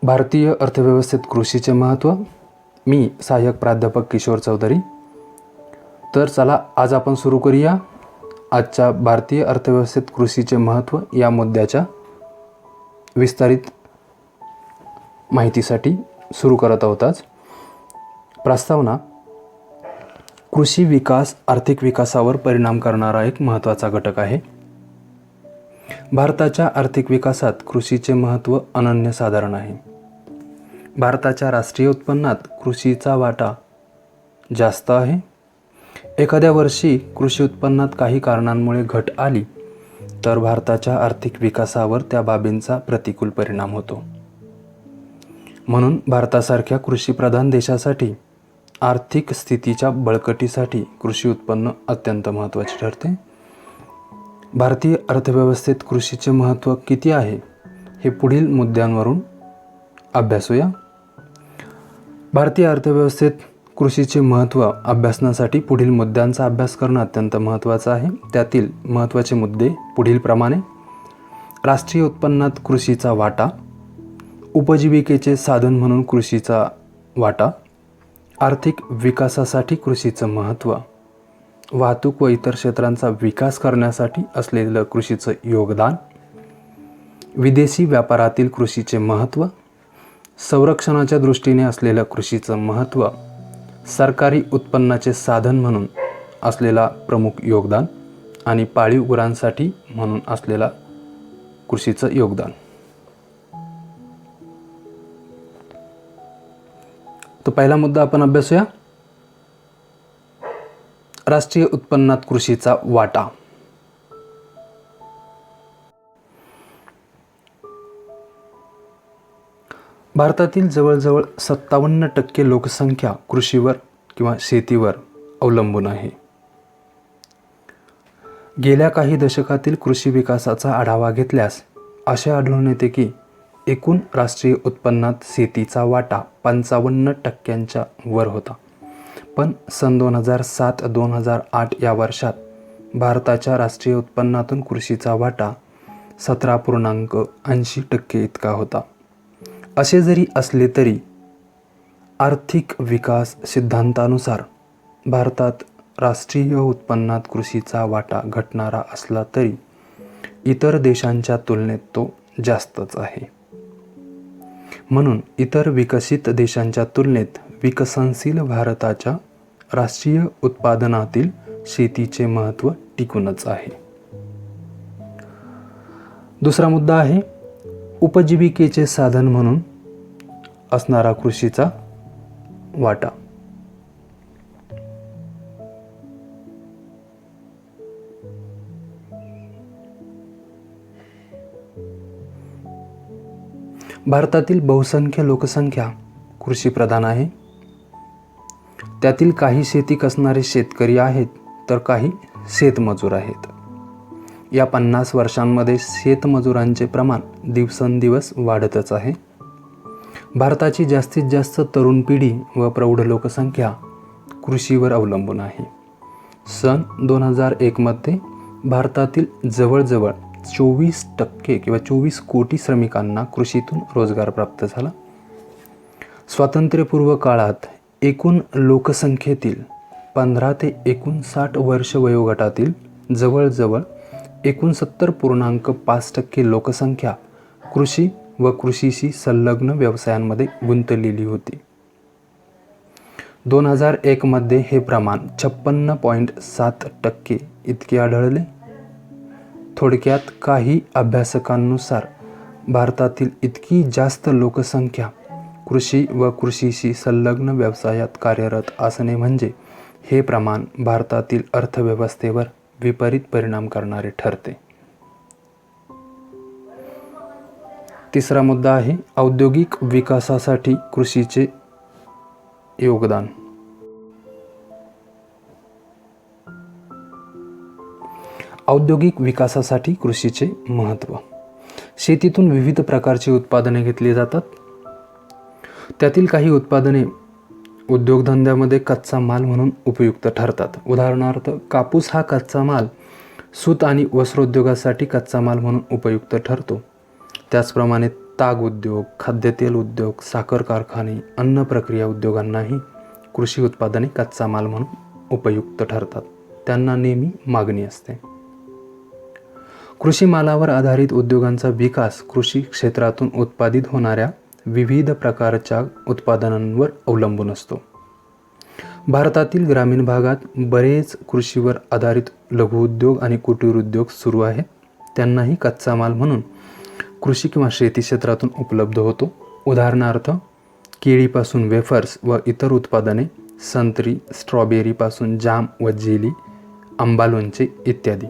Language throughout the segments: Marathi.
भारतीय अर्थव्यवस्थेत कृषीचे महत्त्व. मी सहाय्यक प्राध्यापक किशोर चौधरी. तर चला आज आपण सुरू करूया आजच्या भारतीय अर्थव्यवस्थेत कृषीचे महत्त्व या मुद्द्याच्या विस्तारित माहितीसाठी सुरू करत आहोत. आज प्रस्तावना. कृषी विकास आर्थिक विकासावर परिणाम करणारा एक महत्त्वाचा घटक आहे. भारताच्या आर्थिक विकासात कृषीचे महत्त्व अनन्यसाधारण आहे. भारताच्या राष्ट्रीय उत्पन्नात कृषीचा वाटा जास्त आहे. एखाद्या वर्षी कृषी उत्पन्नात काही कारणांमुळे घट आली तर भारताच्या आर्थिक विकासावर त्या बाबींचा प्रतिकूल परिणाम होतो. म्हणून भारतासारख्या कृषीप्रधान देशासाठी आर्थिक स्थितीच्या बळकटीसाठी कृषी उत्पन्न अत्यंत महत्त्वाचे ठरते. भारतीय अर्थव्यवस्थेत कृषीचे महत्त्व किती आहे हे पुढील मुद्द्यांवरून अभ्यासूया. भारतीय अर्थव्यवस्थेत कृषीचे महत्त्व अभ्यासण्यासाठी पुढील मुद्द्यांचा अभ्यास करणं अत्यंत महत्त्वाचं आहे. त्यातील महत्त्वाचे मुद्दे पुढीलप्रमाणे. राष्ट्रीय उत्पन्नात कृषीचा वाटा, उपजीविकेचे साधन म्हणून कृषीचा वाटा, आर्थिक विकासासाठी कृषीचं महत्त्व, वाहतूक व इतर क्षेत्रांचा विकास करण्यासाठी असलेलं कृषीचं योगदान, विदेशी व्यापारातील कृषीचे महत्त्व, संरक्षणाच्या दृष्टीने असलेलं कृषीचं महत्त्व, सरकारी उत्पन्नाचे साधन म्हणून असलेला प्रमुख योगदान आणि पाळीव गुरांसाठी म्हणून असलेला कृषीचं योगदान. तो पहिला मुद्दा आपण अभ्यासूया. राष्ट्रीय उत्पन्नात कृषीचा वाटा. भारतातील जवळजवळ 57% लोकसंख्या कृषीवर किंवा शेतीवर अवलंबून आहे. गेल्या काही दशकातील कृषी विकासाचा आढावा घेतल्यास असे आढळून येते की एकूण राष्ट्रीय उत्पन्नात शेतीचा वाटा 55% वर होता. पण सन 2007-2008 या वर्षात भारताच्या राष्ट्रीय उत्पन्नातून कृषीचा वाटा 17.80% इतका होता. असे जरी असले तरी आर्थिक विकास सिद्धांतानुसार भारतात राष्ट्रीय उत्पन्नात कृषीचा वाटा घटणारा असला तरी इतर देशांच्या तुलनेत तो जास्तच आहे. म्हणून इतर विकसित देशांच्या तुलनेत विकसनशील भारताच्या राष्ट्रीय उत्पादनातील शेतीचे महत्त्व टिकूनच आहे. दुसरा मुद्दा आहे उपजीविकेचे साधन म्हणून असणारा कृषीचा वाटा. भारतातील बहुसंख्य लोकसंख्या कृषीप्रधान आहे. त्यातील काही शेती कसणारे शेतकरी आहेत तर काही शेतमजूर आहेत. या 50 वर्षांमध्ये शेतमजुरांचे प्रमाण दिवसेंदिवस वाढतच आहे. भारताची जास्तीत जास्त तरुण पिढी व प्रौढ लोकसंख्या कृषीवर अवलंबून आहे. सन 2001 मध्ये भारतातील जवळजवळ 24% किंवा 24 कोटी श्रमिकांना कृषीतून रोजगार प्राप्त झाला. स्वातंत्र्यपूर्व काळात एकूण लोकसंख्येतील 15 ते 59 वर्ष वयोगटातील जवळजवळ 69.5% लोकसंख्या कृषी व कृषीशी संलग्न व्यवसायांमध्ये गुंतलेली होती. 2001 मध्ये हे प्रमाण 56.7% इतके आढळले. थोडक्यात काही अभ्यासकांनुसार भारतातील इतकी जास्त लोकसंख्या कृषी व कृषीशी संलग्न व्यवसायात कार्यरत असणे म्हणजे हे प्रमाण भारतातील अर्थव्यवस्थेवर विपरीत परिणाम करणारे ठरते. तिसरा मुद्दा आहे औद्योगिक विकासासाठी कृषीचे योगदान. औद्योगिक विकासासाठी कृषीचे महत्त्व. शेतीतून विविध प्रकारची उत्पादने घेतली जातात. त्यातील काही उत्पादने उद्योगधंद्यामध्ये कच्चा माल म्हणून उपयुक्त ठरतात. उदाहरणार्थ कापूस हा कच्चा माल सूत आणि वस्त्रोद्योगासाठी कच्चा माल म्हणून उपयुक्त ठरतो. त्याचप्रमाणे ताग उद्योग, खाद्यतेल उद्योग, साखर कारखाने, अन्न प्रक्रिया उद्योगांनाही कृषी उत्पादने कच्चा माल म्हणून उपयुक्त ठरतात. त्यांना नेहमी मागणी असते. कृषी मालावर आधारित उद्योगांचा विकास कृषी क्षेत्रातून उत्पादित होणाऱ्या विविध प्रकारच्या उत्पादनांवर अवलंबून असतो. भारतातील ग्रामीण भागात बरेच कृषीवर आधारित लघुउद्योग आणि कुटीर उद्योग सुरू आहेत. त्यांनाही कच्चा माल म्हणून कृषी किंवा शेती क्षेत्रातून उपलब्ध होतो. उदाहरणार्थ केळीपासून वेफर्स व इतर उत्पादने, संत्री, स्ट्रॉबेरीपासून जाम व जेली, आंबा लोणचे इत्यादी.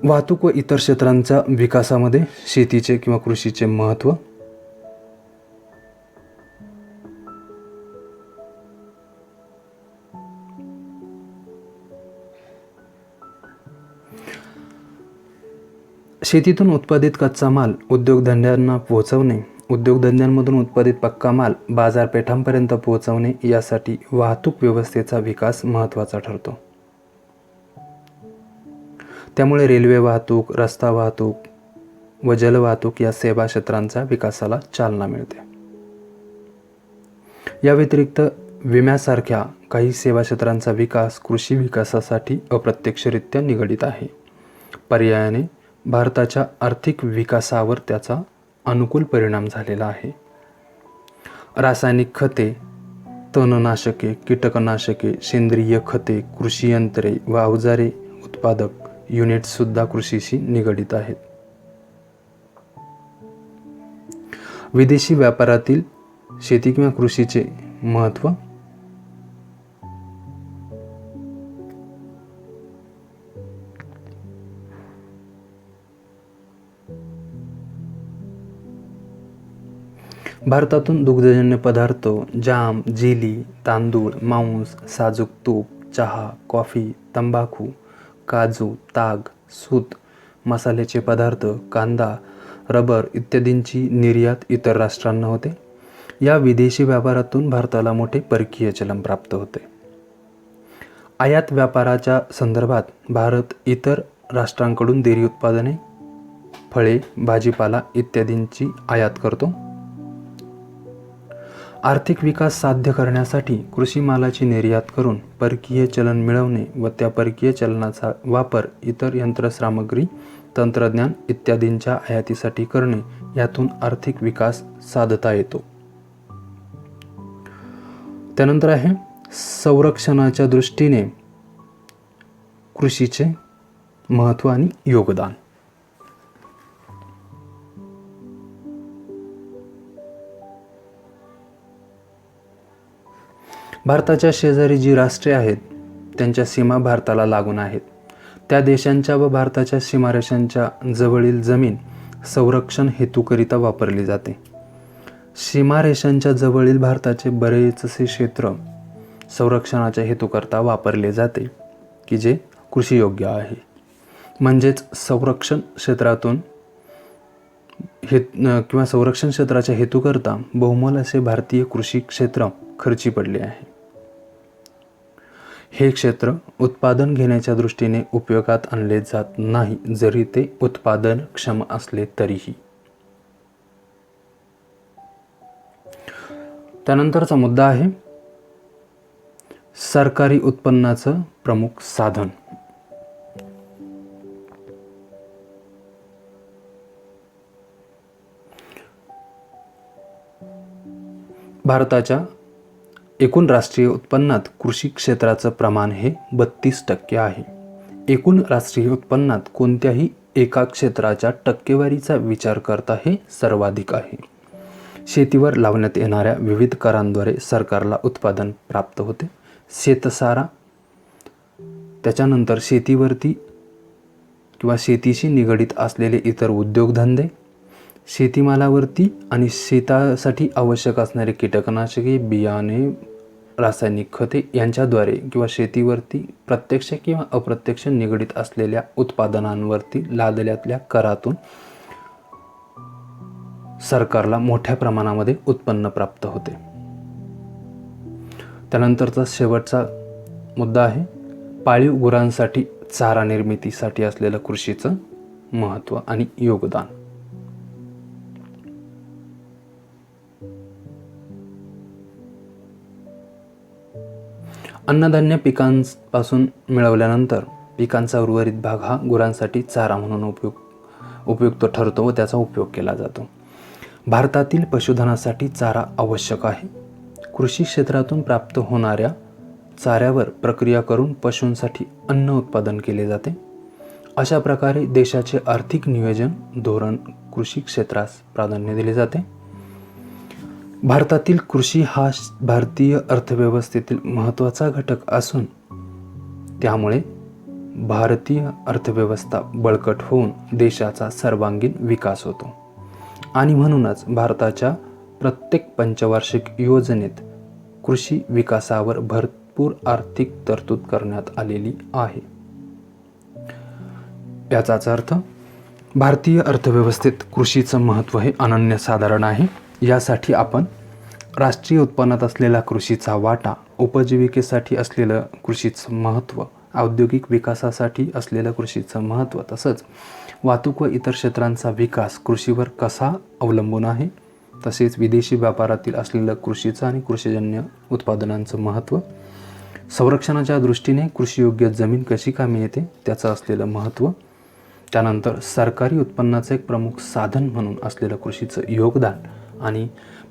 वाहतूक व इतर क्षेत्रांच्या विकासामध्ये शेतीचे किंवा कृषीचे महत्त्व. शेतीतून उत्पादित कच्चा माल उद्योगधंद्यांना पोहोचवणे, उद्योगधंद्यांमधून उत्पादित पक्का माल बाजारपेठांपर्यंत पोहोचवणे यासाठी वाहतूक व्यवस्थेचा विकास महत्त्वाचा ठरतो. त्यामुळे रेल्वे वाहतूक, रस्ता वाहतूक व जलवाहतूक या सेवा क्षेत्रांच्या विकासाला चालना मिळते. या व्यतिरिक्त विम्यासारख्या काही सेवा क्षेत्रांचा विकास कृषी विकासासाठी अप्रत्यक्षरित्या निगडित आहे. पर्यायाने भारताच्या आर्थिक विकासावर त्याचा अनुकूल परिणाम झालेला आहे. रासायनिक खते, तणनाशके, कीटकनाशके, सेंद्रिय खते, कृषी यंत्रे व अवजारे उत्पादक युनिट्ससुद्धा कृषीशी निगडित आहेत. विदेशी व्यापारातील शेती किंवा कृषीचे महत्त्व. भारतातून दुग्धजन्य पदार्थ, जाम, जेली, तांदूळ, मांस, साजूक तूप, चहा, कॉफी, तंबाखू, काजू, ताग, सूत, मसाल्याचे पदार्थ, कांदा, रबर इत्यादींची निर्यात इतर राष्ट्रांना होते. या विदेशी व्यापारातून भारताला मोठे परकीय चलन प्राप्त होते. आयात व्यापाराच्या संदर्भात भारत इतर राष्ट्रांकडून डेअरी उत्पादने, फळे, भाजीपाला इत्यादींची आयात करतो. आर्थिक विकास साध्य करण्यासाठी कृषी मालाची निर्यात करून परकीय चलन मिळवणे व त्या परकीय चलनाचा वापर इतर यंत्रसामग्री, तंत्रज्ञान इत्यादींच्या आयातीसाठी करणे यातून आर्थिक विकास साधता येतो. त्यानंतर आहे संरक्षणाच्या दृष्टीने कृषीचे महत्त्व आणि योगदान. भारताच्या शेजारी जी राष्ट्रे आहेत त्यांच्या सीमा भारताला लागून आहेत. त्या देशांच्या व भारताच्या सीमारेषांच्या जवळील जमीन संरक्षण हेतूकरिता वापरली जाते. सीमारेषांच्या जवळील भारताचे बरेचसे क्षेत्र संरक्षणाच्या हेतूकरता वापरले जाते की जे कृषीयोग्य आहे. म्हणजेच संरक्षण क्षेत्रातून किंवा संरक्षण क्षेत्राच्या हेतूकरता बहुमोल असे भारतीय कृषी क्षेत्र खर्ची पडले आहे. हे क्षेत्र उत्पादन घेण्याच्या दृष्टीने उपयोगात आणले जात नाही, जरी ते उत्पादनक्षम असले तरीही. त्यानंतरचा मुद्दा आहे सरकारी उत्पन्नाचं प्रमुख साधन. भारताच्या एकूण राष्ट्रीय उत्पन्नात कृषी क्षेत्राचं प्रमाण हे 32% आहे. एकूण राष्ट्रीय उत्पन्नात कोणत्याही एका क्षेत्राच्या टक्केवारीचा विचार करता हे सर्वाधिक आहे. शेतीवर लावण्यात येणाऱ्या विविध करांद्वारे सरकारला उत्पादन प्राप्त होते. शेतसारा, त्याच्यानंतर शेतीवरती किंवा शेतीशी निगडित असलेले इतर उद्योगधंदे, शेतीमालावरती आणि शेतासाठी आवश्यक असणारे कीटकनाशके, बियाणे, रासायनिक खते यांच्याद्वारे किंवा शेतीवरती प्रत्यक्ष किंवा अप्रत्यक्ष निगडित असलेल्या उत्पादनांवरती लादल्यातल्या करातून सरकारला मोठ्या प्रमाणामध्ये उत्पन्न प्राप्त होते. त्यानंतरचा शेवटचा मुद्दा आहे पाळीव गुरांसाठी चारा निर्मितीसाठी असलेलं कृषीचं महत्त्व आणि योगदान. अन्नधान्य पिकांपासून मिळवल्यानंतर पिकांचा उर्वरित भाग हा गुरांसाठी चारा म्हणून उपयुक्त ठरतो व त्याचा उपयोग केला जातो. भारतातील पशुधनासाठी चारा आवश्यक आहे. कृषी क्षेत्रातून प्राप्त होणाऱ्या चाऱ्यावर प्रक्रिया करून पशूंसाठी अन्न उत्पादन केले जाते. अशा प्रकारे देशाचे आर्थिक नियोजन धोरण कृषी क्षेत्रास प्राधान्य दिले जाते. भारतातील कृषी हा भारतीय अर्थव्यवस्थेतील महत्त्वाचा घटक असून त्यामुळे भारतीय अर्थव्यवस्था बळकट होऊन देशाचा सर्वांगीण विकास होतो आणि म्हणूनच भारताच्या प्रत्येक पंचवार्षिक योजनेत कृषी विकासावर भरपूर आर्थिक तरतूद करण्यात आलेली आहे. याचाच अर्थ भारतीय अर्थव्यवस्थेत कृषीचं महत्त्व हे अनन्यसाधारण आहे. यासाठी आपण राष्ट्रीय उत्पन्नात असलेला कृषीचा वाटा, उपजीविकेसाठी असलेलं कृषीचं महत्त्व, औद्योगिक विकासासाठी असलेलं कृषीचं महत्त्व, तसंच वाहतूक व इतर क्षेत्रांचा विकास कृषीवर कसा अवलंबून आहे, तसेच विदेशी व्यापारातील असलेलं कृषीचं आणि कृषीजन्य उत्पादनांचं महत्त्व, संरक्षणाच्या दृष्टीने कृषीयोग्य जमीन कशी कामी येते त्याचं असलेलं महत्त्व, त्यानंतर सरकारी उत्पन्नाचं एक प्रमुख साधन म्हणून असलेलं कृषीचं योगदान आणि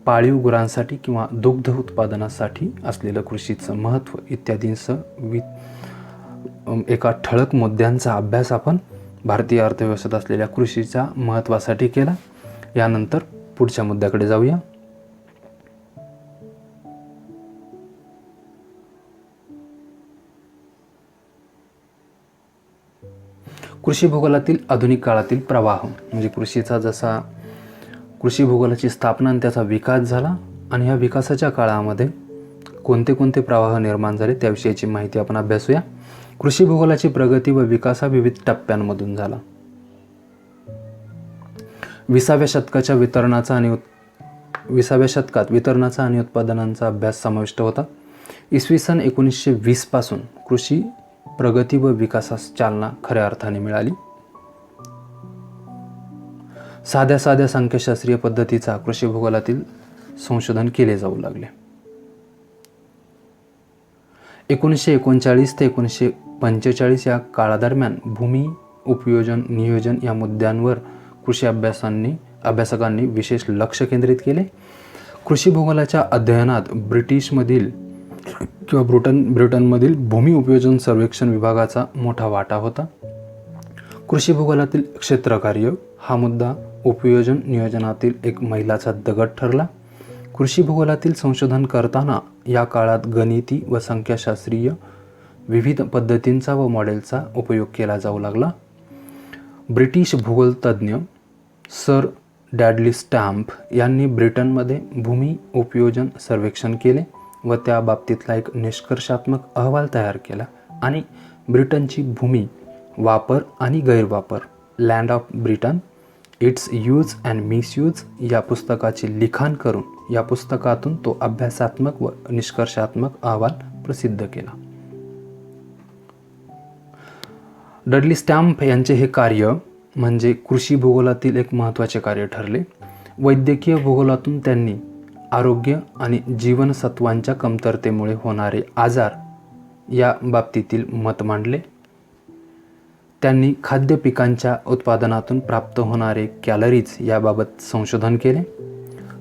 पाळीव गुरांसाठी किंवा दुग्ध उत्पादनासाठी असलेलं कृषीचं महत्त्व इत्यादींसह एका ठळक मुद्द्यांचा अभ्यास आपण भारतीय अर्थव्यवस्थेत असलेल्या कृषीच्या महत्त्वासाठी केला. यानंतर पुढच्या मुद्द्याकडे जाऊया. कृषी भूगोलातील आधुनिक काळातील प्रवाह म्हणजे कृषी भूगोलाची स्थापना आणि त्याचा विकास झाला आणि ह्या विकासाच्या काळामध्ये कोणते कोणते प्रवाह निर्माण झाले त्याविषयीची माहिती आपण अभ्यासूया. कृषी भूगोलाची प्रगती व विकास हा विविध टप्प्यांमधून झाला. 20व्या शतकात वितरणाचा आणि उत्पादनांचा अभ्यास समाविष्ट होता. इसवी सन 1920 पासून कृषी प्रगती व विकासास चालना खऱ्या अर्थाने मिळाली. साध्या संख्याशास्त्रीय पद्धतीचा कृषी भूगोलातील संशोधन केले जाऊ लागले. 1939 ते 1945 या काळादरम्यान भूमी उपयोजन नियोजन या मुद्द्यांवर कृषी अभ्यासकांनी विशेष लक्ष केंद्रित केले. कृषी भूगोलाच्या अध्ययनात ब्रिटनमधील भूमी उपयोजन सर्वेक्षण विभागाचा मोठा वाटा होता. कृषी भूगोलातील क्षेत्रकार्य हा मुद्दा उपयोजन नियोजनातील एक मैलाचा दगड ठरला. कृषी भूगोलातील संशोधन करताना या काळात गणिती व संख्याशास्त्रीय विविध पद्धतींचा व मॉडेलचा उपयोग केला जाऊ लागला. ब्रिटिश भूगोलतज्ञ सर डॅडली स्टॅम्प यांनी ब्रिटनमध्ये भूमी उपयोजन सर्वेक्षण केले व त्या बाबतीतला एक निष्कर्षात्मक अहवाल तयार केला आणि ब्रिटनची भूमी वापर आणि गैरवापर land of Britain it's use and misuse या पुस्तकाचे लिखाण करून या पुस्तकातून तो अभ्यासात्मक व निष्कर्षात्मक अहवाल प्रसिद्ध केला. डडली स्टॅम्प यांचे हे कार्य म्हणजे कृषी भूगोलातील एक महत्त्वाचे कार्य ठरले. वैद्यकीय भूगोलातून त्यांनी आरोग्य आणि जीवनसत्वांच्या कमतरतेमुळे होणारे आजार या बाबतीतील मत मांडले. त्यांनी खाद्य पिकांच्या उत्पादनातून प्राप्त होणारे कॅलरीज याबाबत संशोधन केले.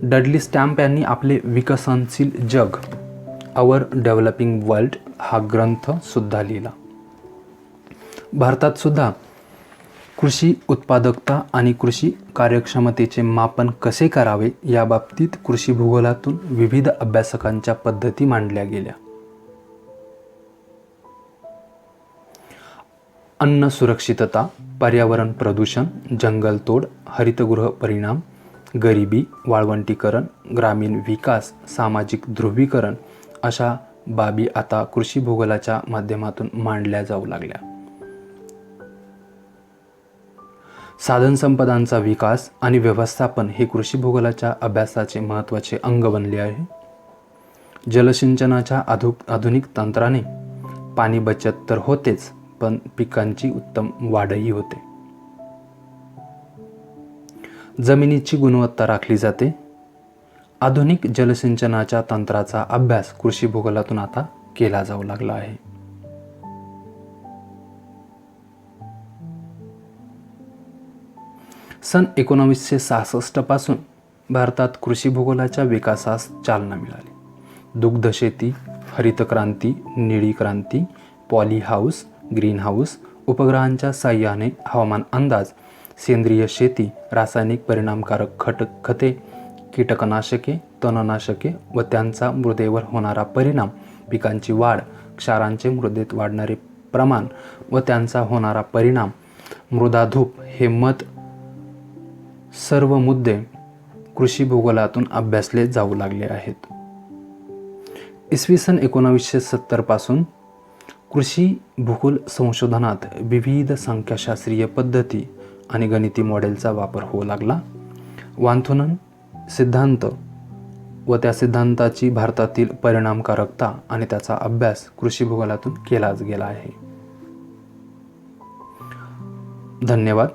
डडली स्टॅम्प यांनी आपले विकसनशील जग आवर डेव्हलपिंग वर्ल्ड हा ग्रंथ सुद्धा लिहिला. भारतात सुद्धा कृषी उत्पादकता आणि कृषी कार्यक्षमतेचे मापन कसे करावे या बाबतीत कृषी भूगोलातून विविध अभ्यासकांच्या पद्धती मांडल्या गेल्या. अन्न सुरक्षितता, पर्यावरण प्रदूषण, जंगलतोड, हरितगृह परिणाम, गरिबी, वाळवंटीकरण, ग्रामीण विकास, सामाजिक ध्रुवीकरण अशा बाबी आता कृषी भूगोलाच्या माध्यमातून मांडल्या जाऊ लागल्या. साधनसंपदांचा विकास आणि व्यवस्थापन हे कृषी भूगोलाच्या अभ्यासाचे महत्त्वाचे अंग बनले आहे. जलसिंचनाच्या आधुनिक तंत्राने पाणी बचत तर होतेच, पण पिकांची उत्तम वाढही होते. जमिनीची गुणवत्ता राखली जाते. आधुनिक जलसिंचनाच्या तंत्राचा अभ्यास कृषी भूगोलातून आता केला जाऊ लागला आहे. सन 1966 पासून भारतात कृषी भूगोलाच्या विकासास चालना मिळाली. दुग्ध शेती, हरित क्रांती, निळी क्रांती, पॉली हाऊस, ग्रीन हाऊस, उपग्रहांच्या साह्याने हवामान अंदाज, सेंद्रिय शेती, रासायनिक परिणामकारक खते, कीटकनाशके, तणनाशके व त्यांचा मृदेवर होणारा परिणाम, पिकांची वाढ, क्षारांचे मृदेत वाढणारे प्रमाण व त्यांचा होणारा परिणाम, मृदाधूप हे सर्व मुद्दे कृषी भूगोलातून अभ्यासले जाऊ लागले आहेत. इसवी सन 1970 पासून कृषी भूगोल संशोधनात विविध संख्याशास्त्रीय पद्धती आणि गणिती मॉडेलचा वापर होऊ लागला. वांथुनन सिद्धांत व त्या सिद्धांताची भारतातील परिणामकारकता आणि त्याचा अभ्यास कृषी भूगोलातून केलाच गेला आहे. धन्यवाद.